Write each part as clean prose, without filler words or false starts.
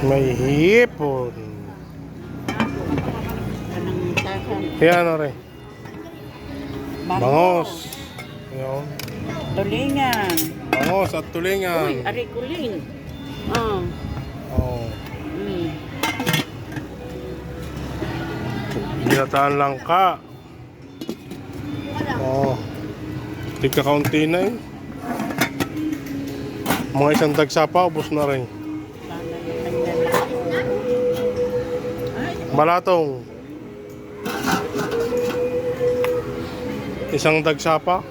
May hipon. Yan o rin. Bangos. Yan. Tulingan. Bangos at tulingan. Uy, arikulin. Oh. Mm. Ginataan lang ka. Oh. Tika kaunti na eh. Mga isang dagsa pa, ubos na rin. Balatong. Isang dagsa pa.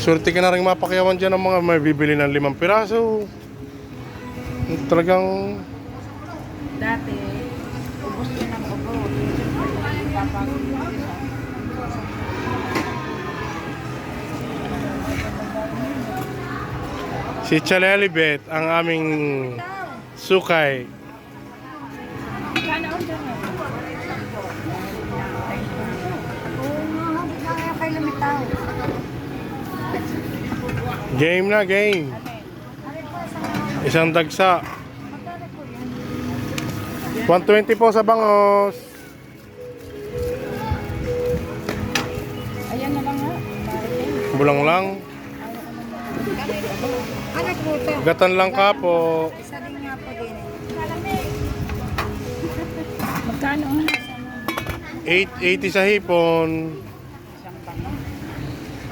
Swerte ka na rin mapakyawan dyan ng mga may bibili ng 5 piraso. Talagang Dati, ubos din ang ubos. si Chalelibet ang aming sukay. Game na game. Isang dagsa. 120 po sa bangos. Ayan na lang nga. Bulang lang. Gatan lang ka po. Isa din nga po din. Magkano? 880 sa hipon.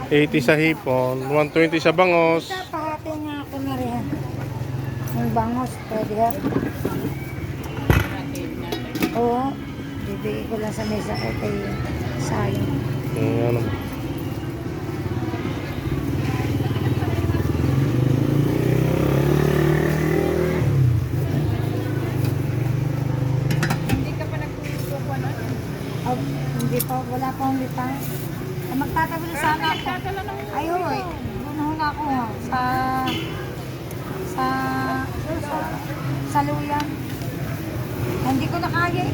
80 sa hipon, 120 sa bangos. Pahati nga ako na rin. Yung bangos, pwede ha? Oo. Bibigay ko lang sa mesa ko kay sayang. Ano? Hindi ka pa nagpupupo na? Oh, hindi pa, wala pa akong litang. Magtatabi na sana ako. Ay, hoy. Doon na ako ha. Sa luyan. Hindi ko na kaya eh.